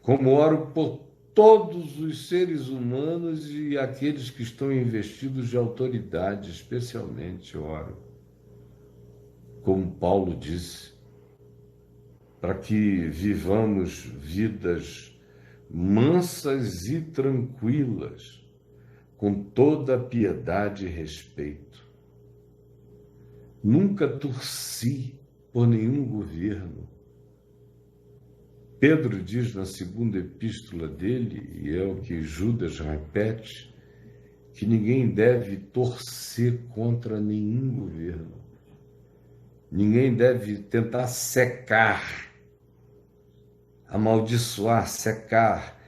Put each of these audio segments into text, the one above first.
como oro por todos os seres humanos e aqueles que estão investidos de autoridade, especialmente oro, como Paulo disse, para que vivamos vidas mansas e tranquilas, com toda piedade e respeito. Nunca torci por nenhum governo. Pedro diz na segunda epístola dele, e é o que Judas repete, que ninguém deve torcer contra nenhum governo. Ninguém deve tentar secar, amaldiçoar, secar,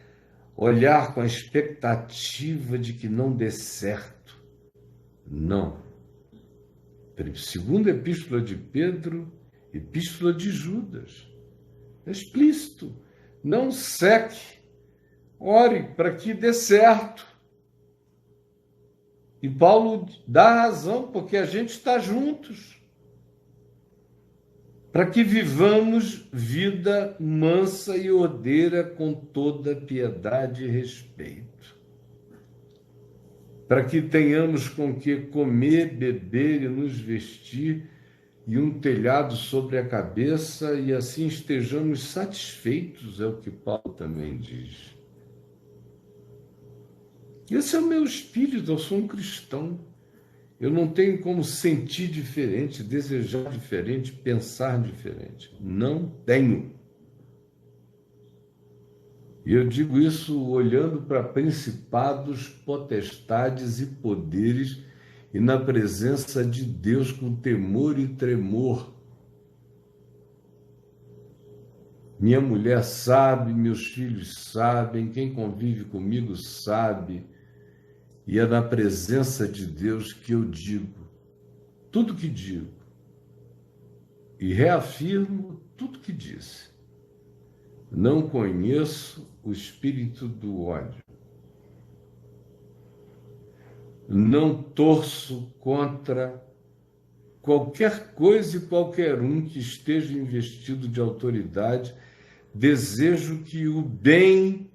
olhar com a expectativa de que não dê certo. Não. Segunda epístola de Pedro, epístola de Judas. É explícito. Não seque. Ore para que dê certo. E Paulo dá razão, porque a gente está juntos. Para que vivamos vida mansa e ordeira com toda piedade e respeito. Para que tenhamos com que comer, beber e nos vestir, e um telhado sobre a cabeça, e assim estejamos satisfeitos, é o que Paulo também diz. Esse é o meu espírito, eu sou um cristão. Eu não tenho como sentir diferente, desejar diferente, pensar diferente. Não tenho. E eu digo isso olhando para principados, potestades e poderes e na presença de Deus com temor e tremor. Minha mulher sabe, meus filhos sabem, quem convive comigo sabe. E é na presença de Deus que eu digo tudo que digo e reafirmo tudo que disse. Não conheço o espírito do ódio. Não torço contra qualquer coisa e qualquer um que esteja investido de autoridade. Desejo que o bem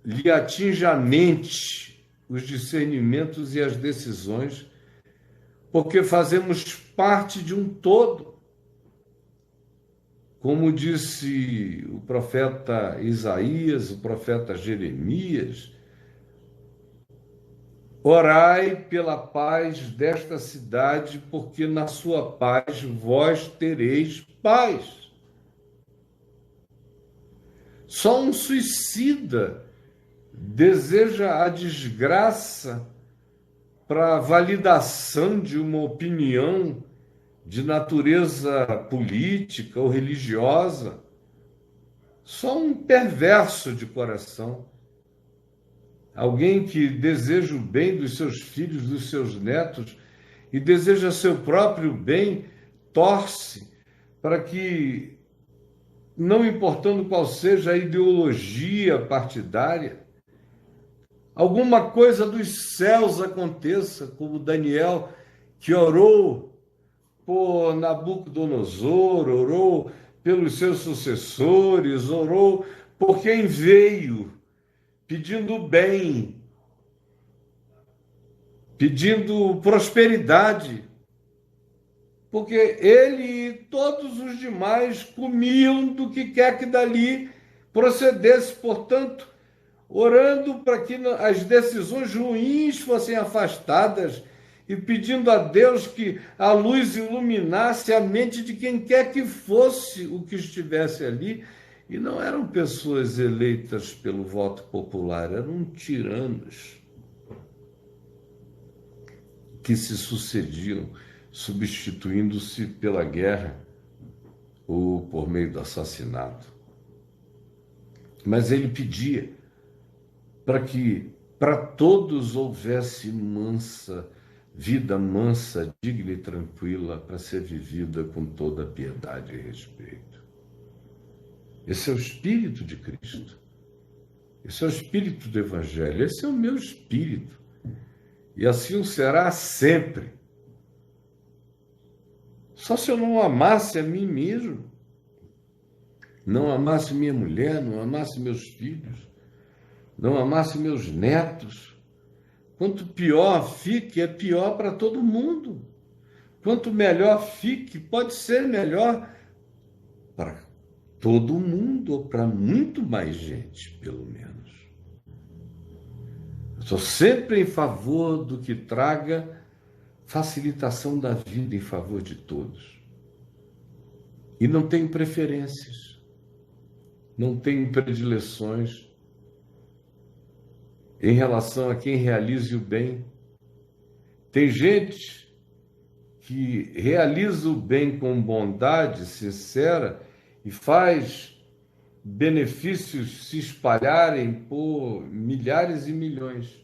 lhe atinja a mente, os discernimentos e as decisões, porque fazemos parte de um todo. Como disse o profeta Isaías, o profeta Jeremias, orai pela paz desta cidade, porque na sua paz vós tereis paz. Só um suicida deseja a desgraça para validação de uma opinião de natureza política ou religiosa. Só um perverso de coração. Alguém que deseja o bem dos seus filhos, dos seus netos, e deseja seu próprio bem, torce para que, não importando qual seja a ideologia partidária, alguma coisa dos céus aconteça, como Daniel, que orou por Nabucodonosor, orou pelos seus sucessores, orou por quem veio, pedindo bem, pedindo prosperidade, porque ele e todos os demais comiam do que quer que dali procedesse, portanto, orando para que as decisões ruins fossem afastadas e pedindo a Deus que a luz iluminasse a mente de quem quer que fosse o que estivesse ali. E não eram pessoas eleitas pelo voto popular, eram tiranos que se sucediam, substituindo-se pela guerra ou por meio do assassinato. Mas ele pedia para que para todos houvesse vida mansa, digna e tranquila, para ser vivida com toda piedade e respeito. Esse é o espírito de Cristo. Esse é o espírito do Evangelho. Esse é o meu espírito. E assim o será sempre. Só se eu não amasse a mim mesmo. não amasse minha mulher, não amasse meus filhos, não amasse meus netos, quanto pior fique, é pior para todo mundo. Quanto melhor fique, pode ser melhor para todo mundo, ou para muito mais gente, pelo menos. Eu sou sempre em favor do que traga facilitação da vida em favor de todos. E não tenho preferências, não tenho predileções em relação a quem realize o bem. Tem gente que realiza o bem com bondade sincera e faz benefícios se espalharem por milhares e milhões.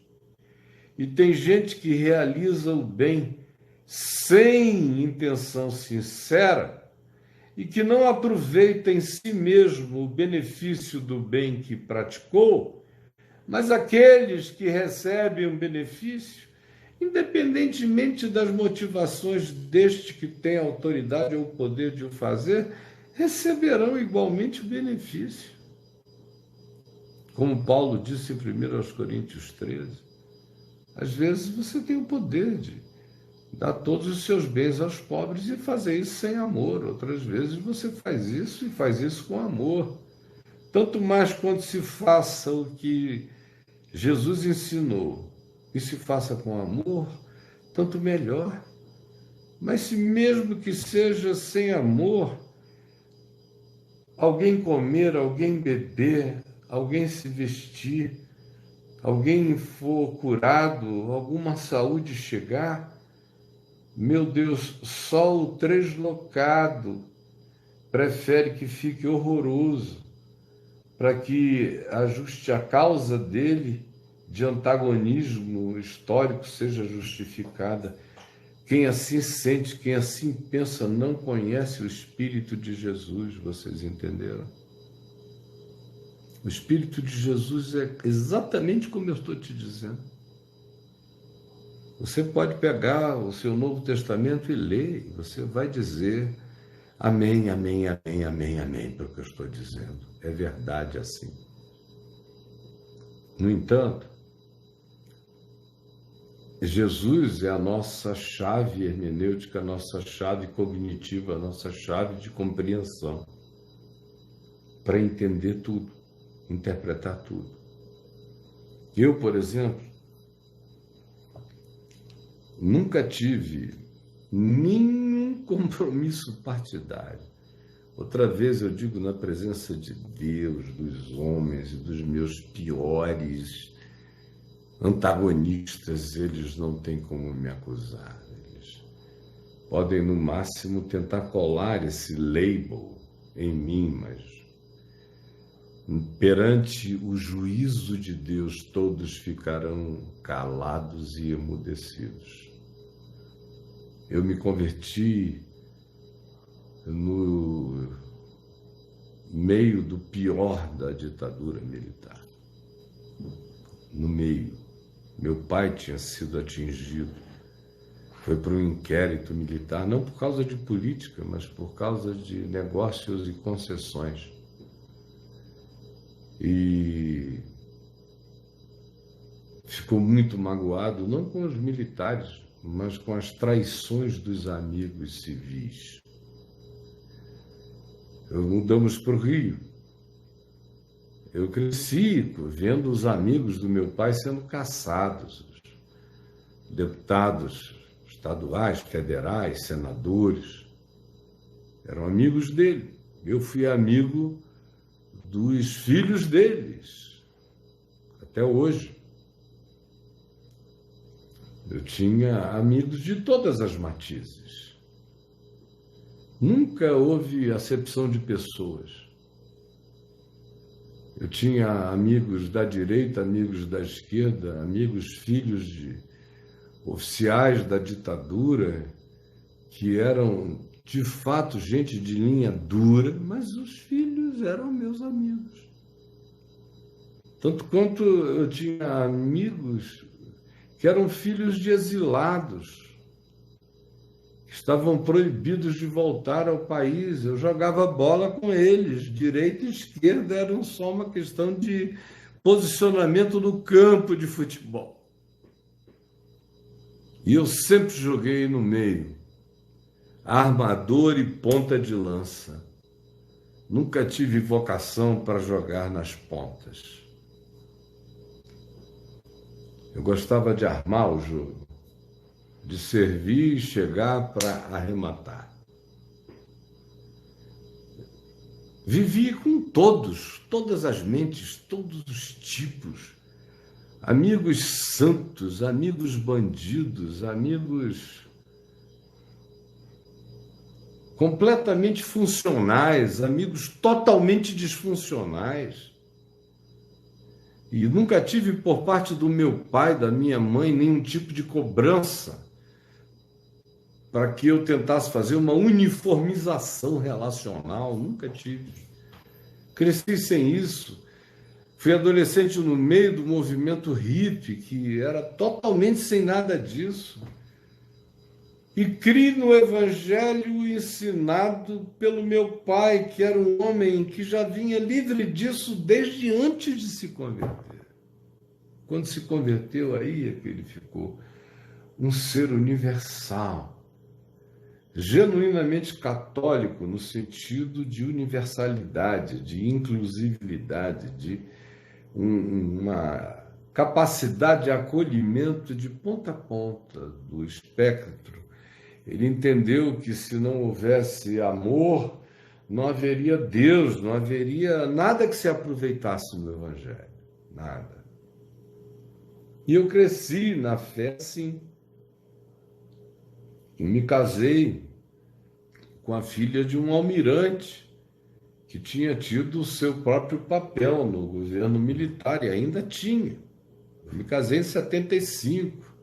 E tem gente que realiza o bem sem intenção sincera e que não aproveita em si mesmo o benefício do bem que praticou, mas aqueles que recebem o benefício, independentemente das motivações deste que tem a autoridade ou o poder de o fazer, receberão igualmente o benefício. Como Paulo disse em 1 Coríntios 13, às vezes você tem o poder de dar todos os seus bens aos pobres e fazer isso sem amor. Outras vezes você faz isso e faz isso com amor. Tanto mais quando se faça o que Jesus ensinou e se faça com amor, tanto melhor. Mas se mesmo que seja sem amor, alguém comer, alguém beber, alguém se vestir, alguém for curado, alguma saúde chegar, meu Deus, só o translocado prefere que fique horroroso para que ajuste a causa dele de antagonismo histórico seja justificada. Quem assim sente, quem assim pensa, não conhece o Espírito de Jesus, vocês entenderam? O Espírito de Jesus é exatamente como eu estou te dizendo. Você pode pegar o seu Novo Testamento e ler, e você vai dizer amém, amém, amém, amém, amém, para o que eu estou dizendo. É verdade assim. No entanto, Jesus é a nossa chave hermenêutica, a nossa chave cognitiva, a nossa chave de compreensão para entender tudo, interpretar tudo. Eu, por exemplo, nunca tive nenhum compromisso partidário. Outra vez eu digo, na presença de Deus, dos homens e dos meus piores antagonistas, eles não têm como me acusar. Eles podem, no máximo, tentar colar esse label em mim, mas perante o juízo de Deus, todos ficarão calados e emudecidos. Eu me converti no meio do pior da ditadura militar. No meio. Meu pai tinha sido atingido. Foi para um inquérito militar, não por causa de política, mas por causa de negócios e concessões. E ficou muito magoado, não com os militares, mas com as traições dos amigos civis. Mudamos para o Rio. Eu cresci vendo os amigos do meu pai sendo caçados, deputados estaduais, federais, senadores, eram amigos dele. Eu fui amigo dos filhos deles, até hoje. Eu tinha amigos de todas as matizes. Nunca houve acepção de pessoas. Eu tinha amigos da direita, amigos da esquerda, amigos filhos de oficiais da ditadura, que eram, de fato, gente de linha dura, mas os filhos eram meus amigos. Tanto quanto eu tinha amigos que eram filhos de exilados, estavam proibidos de voltar ao país. Eu jogava bola com eles, direita e esquerda, era só uma questão de posicionamento no campo de futebol. E eu sempre joguei no meio, armador e ponta de lança. Nunca tive vocação para jogar nas pontas. Eu gostava de armar o jogo, de servir e chegar para arrematar. Vivi com todos, todas as mentes, todos os tipos. Amigos santos, amigos bandidos, amigos completamente funcionais, amigos totalmente disfuncionais. E nunca tive por parte do meu pai, da minha mãe, nenhum tipo de cobrança para que eu tentasse fazer uma uniformização relacional. Nunca tive. Cresci sem isso. Fui adolescente no meio do movimento hippie, que era totalmente sem nada disso. E criei no evangelho ensinado pelo meu pai, que era um homem que já vinha livre disso desde antes de se converter. Quando se converteu, aí é que ele ficou um ser universal, genuinamente católico no sentido de universalidade, de inclusividade, de uma capacidade de acolhimento de ponta a ponta do espectro. Ele entendeu que se não houvesse amor, não haveria Deus, não haveria nada que se aproveitasse no Evangelho, nada. E eu cresci na fé, sim. E me casei com a filha de um almirante que tinha tido o seu próprio papel no governo militar, e ainda tinha. Eu me casei em 75.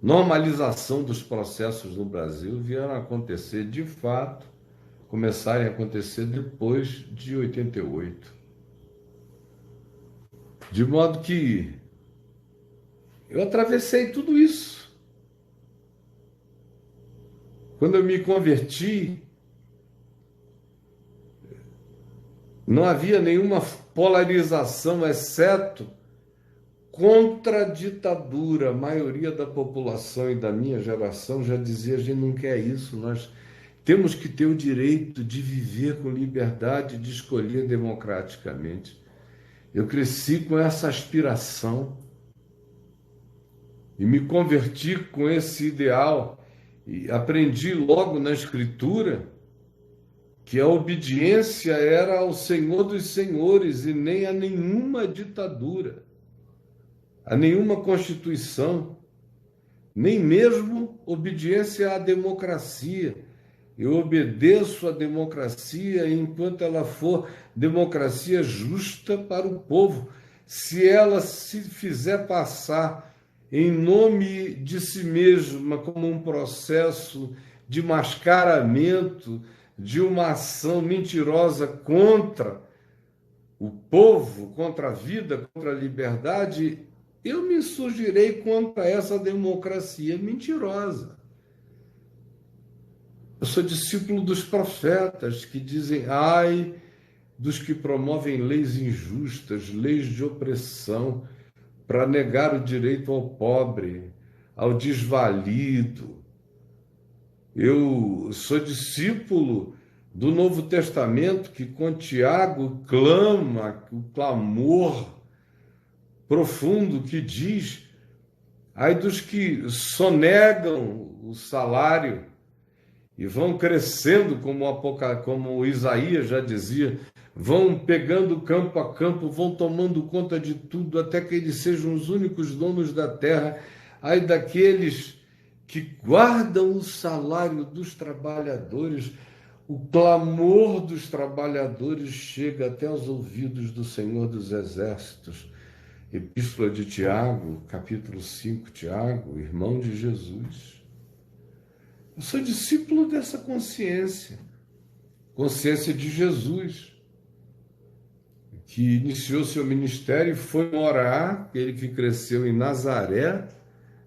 Normalização dos processos no Brasil vieram a acontecer de fato, começarem a acontecer depois de 88. De modo que eu atravessei tudo isso. Quando eu me converti, não havia nenhuma polarização, exceto contra a ditadura. A maioria da população e da minha geração já dizia: a gente não quer isso, nós temos que ter o direito de viver com liberdade, de escolher democraticamente. Eu cresci com essa aspiração e me converti com esse ideal e aprendi logo na Escritura que a obediência era ao Senhor dos Senhores e nem a nenhuma ditadura, a nenhuma constituição, nem mesmo obediência à democracia. Eu obedeço à democracia enquanto ela for democracia justa para o povo. Se ela se fizer passar em nome de si mesma como um processo de mascaramento, de uma ação mentirosa contra o povo, contra a vida, contra a liberdade, eu me insurgirei contra essa democracia mentirosa. Eu sou discípulo dos profetas que dizem: ai dos que promovem leis injustas, leis de opressão, para negar o direito ao pobre, ao desvalido. Eu sou discípulo do Novo Testamento, que com Tiago clama o clamor profundo que diz: ai dos que sonegam o salário e vão crescendo, como Isaías já dizia, vão pegando campo a campo, vão tomando conta de tudo, até que eles sejam os únicos donos da terra. Ai daqueles que guardam o salário dos trabalhadores. O clamor dos trabalhadores chega até os ouvidos do Senhor dos Exércitos. Epístola de Tiago, capítulo 5, Tiago, irmão de Jesus. Eu sou discípulo dessa consciência de Jesus, que iniciou seu ministério e foi morar, ele que cresceu em Nazaré,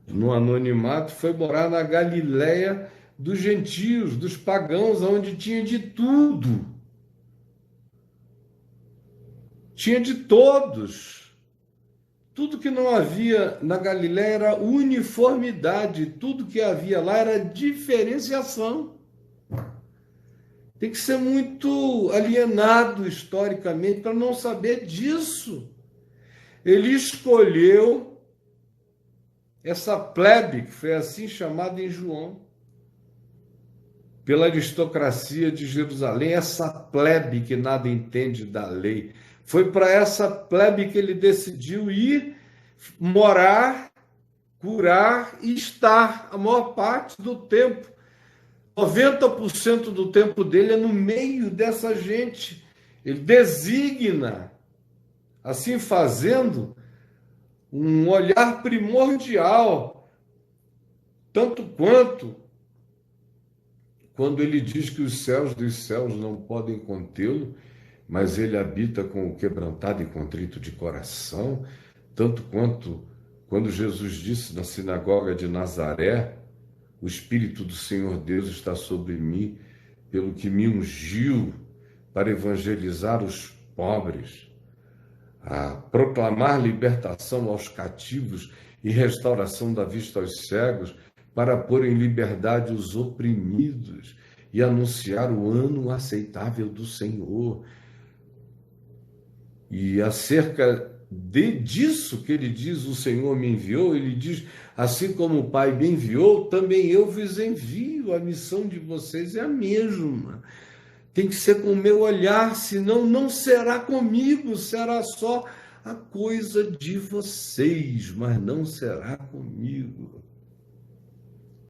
no anonimato, foi morar na Galiléia dos gentios, dos pagãos, onde tinha de tudo. Tinha de todos. Tudo que não havia na Galiléia era uniformidade, tudo que havia lá era diferenciação. Tem que ser muito alienado historicamente para não saber disso. Ele escolheu essa plebe, que foi assim chamada em João, pela aristocracia de Jerusalém, essa plebe que nada entende da lei. Foi para essa plebe que ele decidiu ir morar, curar e estar a maior parte do tempo. 90% do tempo dele é no meio dessa gente. Ele designa, assim fazendo, um olhar primordial, tanto quanto quando ele diz que os céus dos céus não podem contê-lo, mas ele habita com o quebrantado e contrito de coração, tanto quanto quando Jesus disse na sinagoga de Nazaré: o Espírito do Senhor Deus está sobre mim, pelo que me ungiu para evangelizar os pobres, a proclamar libertação aos cativos e restauração da vista aos cegos, para pôr em liberdade os oprimidos e anunciar o ano aceitável do Senhor. E acerca disso que ele diz, o Senhor me enviou, ele diz, assim como o Pai me enviou, também eu vos envio. A missão de vocês é a mesma. Tem que ser com o meu olhar, senão não será comigo, será só a coisa de vocês, mas não será comigo.